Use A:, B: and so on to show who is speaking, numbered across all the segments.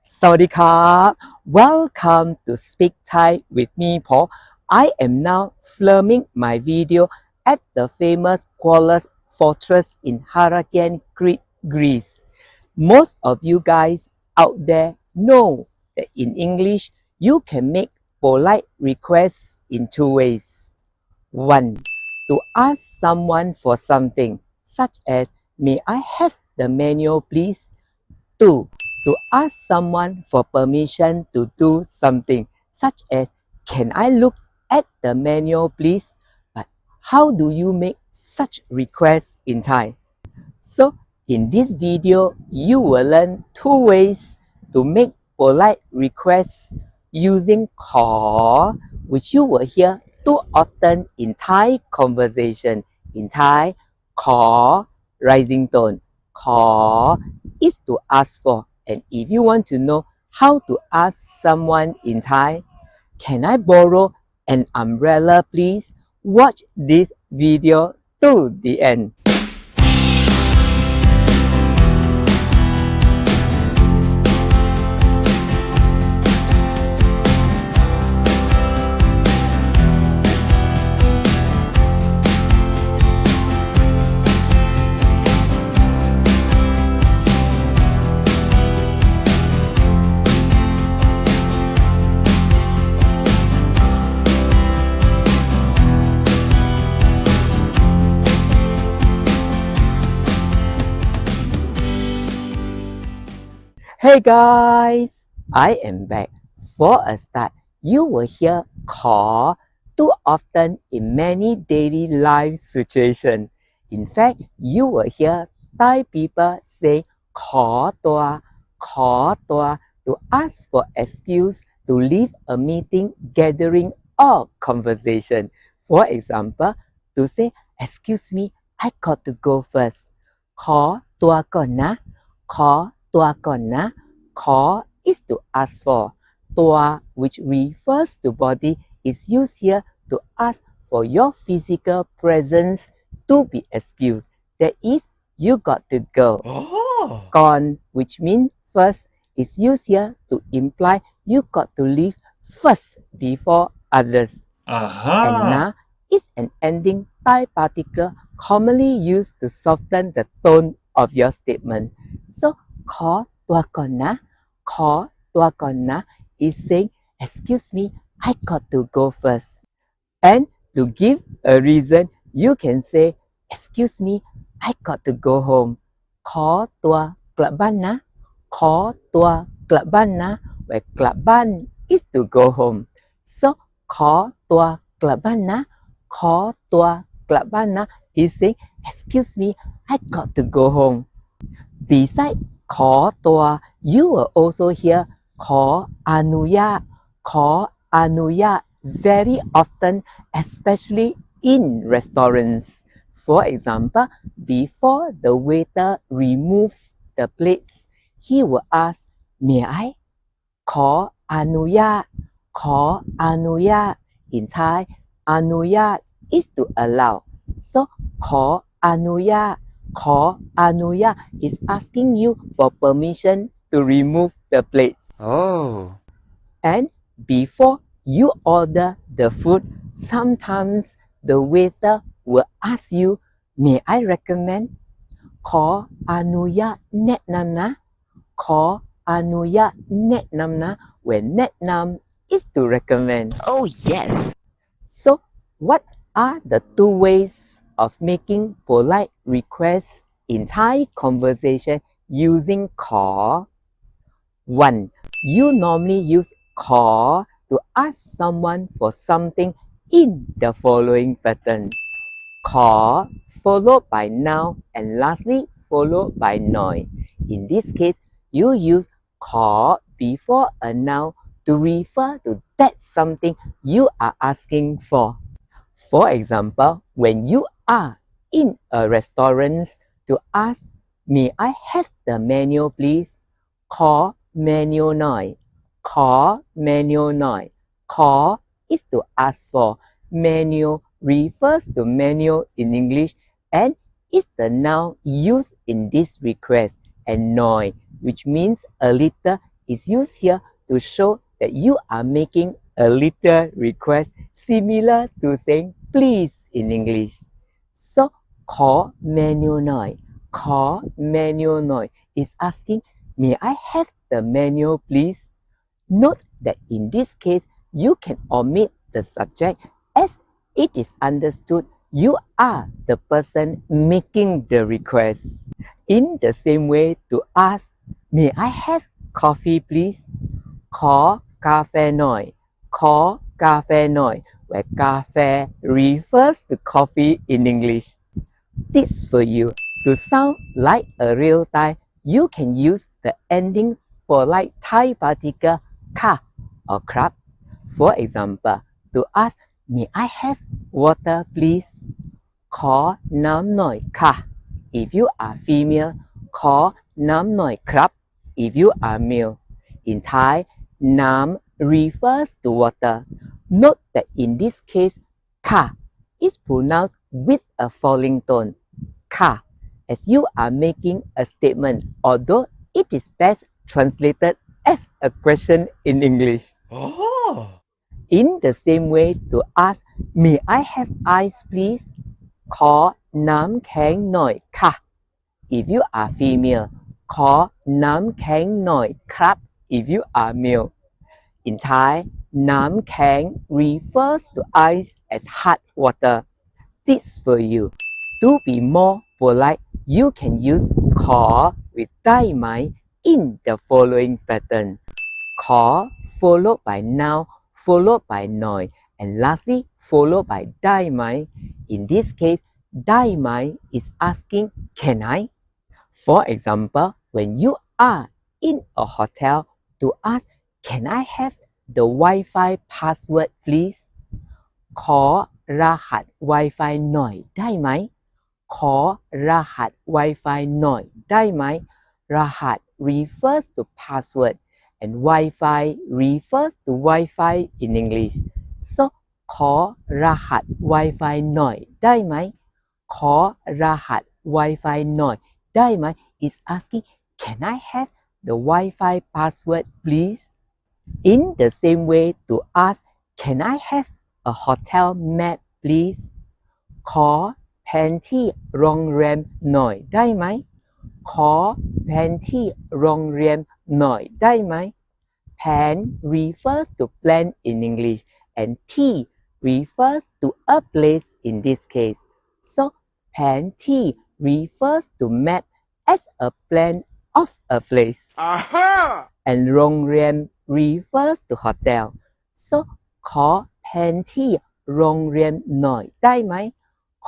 A: Sawadee Welcome to Speak Thai with me, Paul. I am now filming my video at the famous Koalas Fortress in Harakian, Greece. Most of you guys out there know that in English, you can make polite requests in two ways. One, to ask someone for something, such as, may I have the menu please? Two, to ask someone for permission to do something, such as, can I look at the menu please? But how do you make such requests in Thai? So in this video, you will learn two ways to make polite requests using ขอ, which you will hear too often in Thai conversation. In Thai, ขอ rising tone. ขอ is to ask for. And if you want to know how to ask someone in Thai, can I borrow an umbrella please? Watch this video to the end. Hey guys, I am back. For a start, you will hear ขอ too often in many daily life situations. In fact, you will hear Thai people say ขอตัว to ask for excuse to leave a meeting, gathering, or conversation. For example, to say, excuse me, I got to go first. ขอตัวก่อนนะ ขอตัวก่อนนะ ขอ is to ask for. ตัว which refers to body is used here to ask for your physical presence to be excused. That is, you got to go. ก่อน which means first is used here to imply you got to leave first before others. And na is an ending Thai particle commonly used to soften the tone of your statement. So ขอตัวก่อนนะ ขอตัวก่อนนะ is saying, excuse me, I got to go first. And to give a reason, you can say, excuse me, I got to go home. ขอตัวกลับบ้านนะ ขอตัวกลับบ้านนะ where กลับบ้าน is to go home. So ขอตัวกลับบ้านนะ ขอตัวกลับบ้านนะ is saying, excuse me, I got to go home. Besides ขอตัว, you will also hear ขออนุญาต ขออนุญาต very often, especially in restaurants. For example, before the waiter removes the plates, he will ask, may I? ขออนุญาต ขออนุญาต In Thai, อนุญาต is to allow. So ขออนุญาต ขออนุญาต is asking you for permission to remove the plates. And before you order the food, sometimes the waiter will ask you, may I recommend? ขออนุญาตแนะนำนะ ขออนุญาตแนะนำนะ When แนะนำ is to recommend.
B: Oh yes.
A: So what are the two ways of making polite requests in Thai conversation using ขอ? 1. You normally use ขอ to ask someone for something in the following pattern. ขอ followed by noun and lastly followed by noun. In this case, you use ขอ before a noun to refer to that something you are asking for. For example, when you are in a restaurant to ask, may I have the menu please? ขอเมนูหน่อย ขอเมนูหน่อย ขอ is to ask for. Menu refers to menu in English and is the noun used in this request. And หน่อย which means a little, is used here to show that you are making a little request similar to saying please in English. So ขอเมนูหน่อยขอเมนูหน่อย is asking may I have the menu please? Note that in this case you can omit the subject as it is understood you are the person making the request. In the same way to ask may I have coffee please? ขอกาแฟหน่อยขอกาแฟหน่อย where กาแฟ refers to coffee in English. Tips for you. To sound like a real Thai, you can use the ending for like Thai particle ka or krap. For example, to ask may I have water please? ขอน้ำหน่อยค่ะ If you are female, ขอน้ำหน่อยครับ If you are male. In Thai, น้ำ refers to water. Note that in this case, ka is pronounced with a falling tone. Ka, as you are making a statement, although it is best translated as a question in English.
B: Oh.
A: In the same way to ask, may I have ice please? ขอน้ำแข็งหน่อยค่ะ If you are female, ขอน้ำแข็งหน่อยครับ If you are male. In Thai, น้ำแข็ง refers to ice as hot water. This for you. To be more polite, you can use ขอ with ได้ไหม in the following pattern. ขอ followed by noun, followed by หน่อย and lastly followed by ได้ไหม In this case, ได้ไหม is asking can I? For example, when you are in a hotel to ask can I have the Wi-Fi password please? ขอรหัส Wi-Fi หน่อยได้ไหม ขอรหัส Wi-Fi หน่อยได้ไหม รหัส refers to password and Wi-Fi refers to Wi-Fi in English. So ขอรหัส Wi-Fi หน่อยได้ไหม ขอรหัส Wi-Fi หน่อยได้ไหม is asking can I have the Wi-Fi password please? In the same way to ask can I have a hotel map please? ขอแผนที่โรงแรมหน่อยได้ไหม ขอแผนที่โรงแรมหน่อยได้ไหม Pan refers to plan in English and T refers to a place in this case. So Pan T refers to map as a plan of a place.
B: Aha.
A: And โรงแรม refers to hotel. So ขอแผนที่โรงแรมหน่อยได้ไหม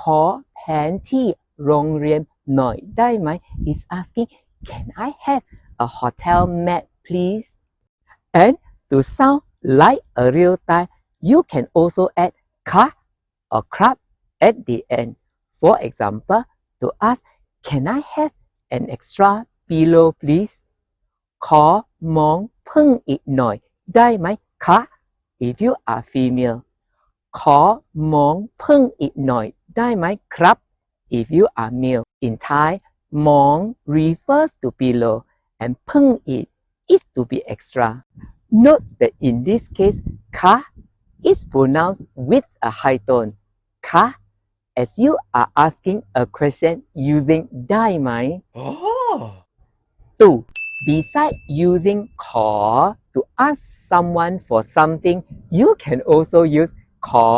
A: ขอแผนที่โรงแรมหน่อยได้ไหม is asking can I have a hotel map please? And to sound like a real Thai, you can also add ka or krap at the end. For example, to ask can I have an extra pillow please? ขอหมอนพึ่งอีกหน่อยได้ไหมคะ If you are female. ขอหมอนพึ่งอีกหน่อยได้ไหมครับ If you are male. In Thai, หมอน refers to pillow and พึ่งอีก is to be extra. Note that in this case, ka is pronounced with a high tone. Ka, as you are asking a question using ได้ไหม
B: Oh.
A: 2. Besides using ขอ to ask someone for something, you can also use ขอ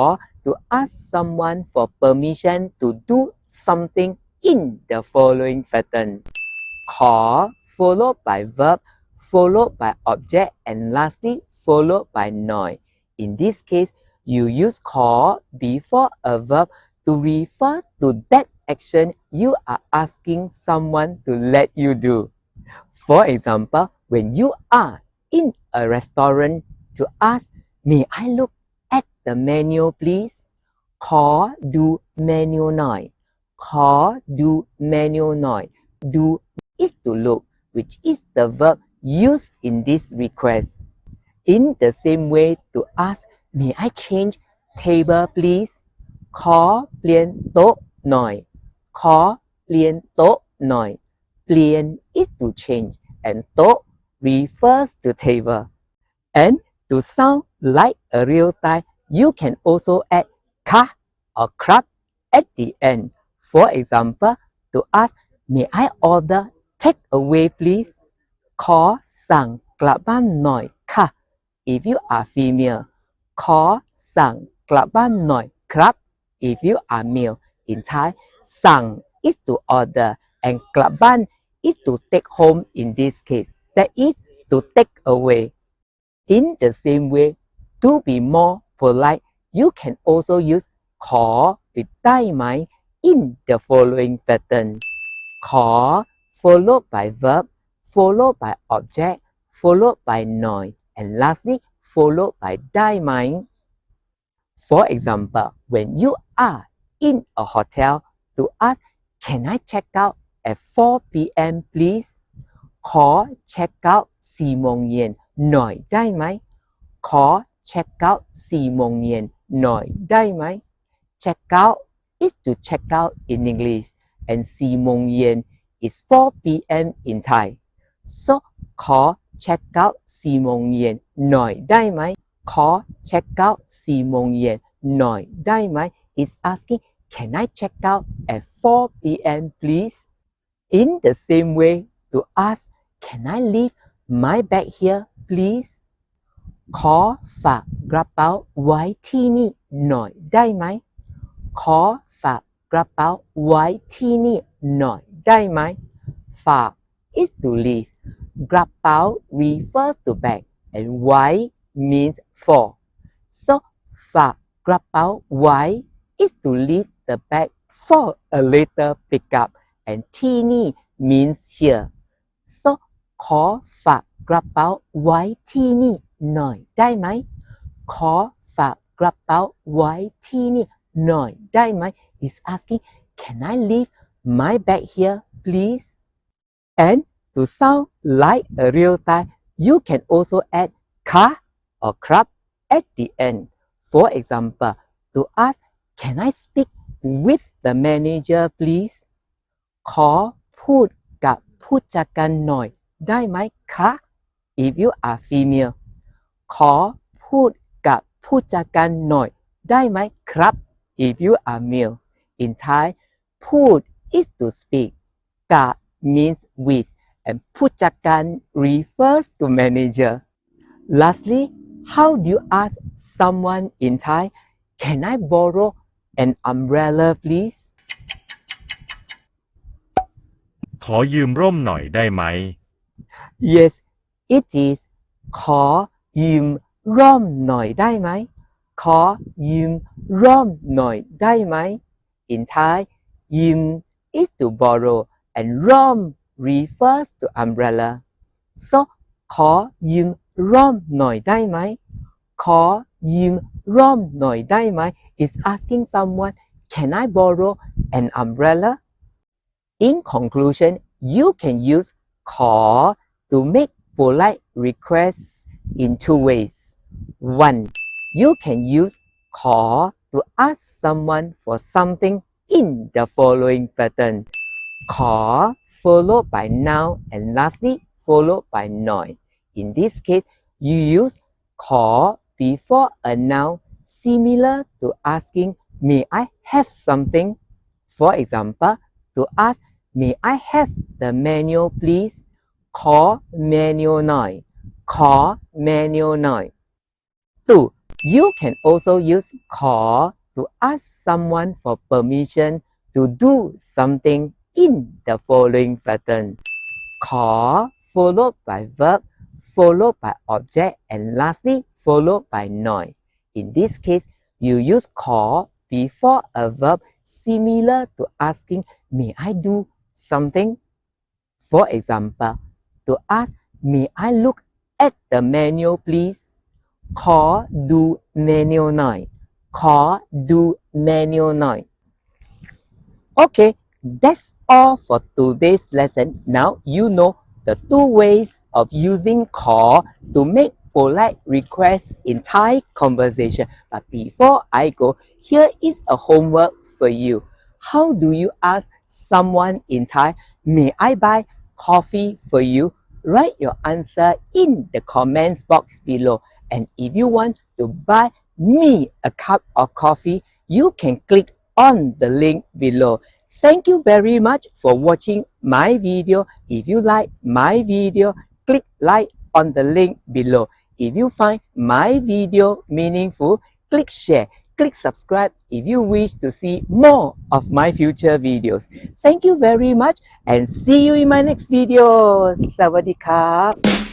A: to ask someone for permission to do something in the following pattern. ขอ followed by verb, followed by object, and lastly followed by noun. In this case, you use ขอ before a verb to refer to that action you are asking someone to let you do. For example, when you are in a restaurant to ask, may I look at the menu please? ขอดูเมนูหน่อย ขอดูเมนูหน่อย Do is to look, which is the verb used in this request. In the same way to ask, may I change table please? ขอเปลี่ยนโต๊ะหน่อย ขอเปลี่ยนโต๊ะหน่อย เปลี่ยน is to change and โต๊ะ refers to table. And to sound like a real Thai, you can also add ka or krap at the end. For example, to ask, may I order take away please? ขอสั่งกลับบ้านหน่อยค่ะ if you are female. ขอสั่งกลับบ้านหน่อยครับ if you are male. In Thai, สั่ง is to order and กลับบ้าน is to take home in this case. That is to take away. In the same way, to be more polite, you can also use ขอ with ได้ไหม in the following pattern. ขอ followed by verb, followed by object, followed by noun, and lastly, followed by ได้ไหม For example, when you are in a hotel, to ask, can I check out at 4 p.m. please? ขอ check out 4 โมงเย็นหน่อยได้ไหม ขอ check out 4 โมงเย็นหน่อยได้ไหม Check out is to check out in English, and 4 โมงเย็น is 4 p.m. in Thai. So ขอ check out 4 โมงเย็นหน่อยได้ไหม ขอ check out 4 โมงเย็นหน่อยได้ไหม is asking, can I check out at 4 p.m. please? In the same way, to ask, can I leave my bag here please? ขอฝากกระเป๋าไว้ที่นี่หน่อยได้ไหม ขอฝากกระเป๋าไว้ที่นี่หน่อยได้ไหม ฝาก is to leave. กระเป๋า refers to bag, and ไว้ means for. So ฝากกระเป๋าไว้ is to leave the bag for a later pickup, and ที่นี่ means here. So ขอฝากกระเป๋าไว้ที่นี่หน่อยได้ไหม ขอฝากกระเป๋าไว้ที่นี่หน่อยได้ไหม is asking, can I leave my bag here please? And to sound like a real Thai, you can also add ka or krap at the end. For example, to ask, can I speak with the manager please? ขอพูดกับผู้จัดการหน่อยได้ไหมคะ if you are female. ขอพูดกับผู้จัดการหน่อยได้ไหมครับ if you are male. In Thai, พูด is to speak, กะ means with, and ผู้จัดการ refers to manager. Lastly, how do you ask someone in Thai, can I borrow an umbrella please?
B: ขอยืมร่มหน่อยได้ไหม
A: Yes, it is ขอยืมร่มหน่อยได้ไหม ขอยืมร่มหน่อยได้ไหม In Thai, ยืม is to borrow, and ร่ม refers to umbrella. So ขอยืมร่มหน่อยได้ไหม ขอยืมร่มหน่อยได้ไหม is asking someone, can I borrow an umbrella? In conclusion, you can use ขอ to make polite requests in 2 ways. 1. You can use ขอ to ask someone for something in the following pattern. ขอ followed by noun, and lastly followed by noun. In this case, you use ขอ before a noun similar to asking, may I have something? For example, to ask, may I have the manual please? ขอ manual หน่อย ขอ manual หน่อย 2. You can also use ขอ to ask someone for permission to do something in the following pattern. ขอ followed by verb, followed by object, and lastly followed by noun. In this case, you use ขอ before a verb similar to asking, may I do something? For example, to ask, may I look at the manual please? ขอดู manual หน่อย ขอดู manual หน่อย Okay, that's all for today's lesson. Now you know the 2 ways of using ขอ to make polite requests in Thai conversation. But before I go, here is a homework for you. How do you ask someone in Thai, may I buy coffee for you? write your answer in the comments box below. And if you want to buy me a cup of coffee, you can click on the link below. Thank you very much for watching my video. If you like my video, click like on the link below. If you find my video meaningful, click share, click subscribe if you wish to see more of my future videos. Thank you very much and see you in my next video. สวัสดีครับ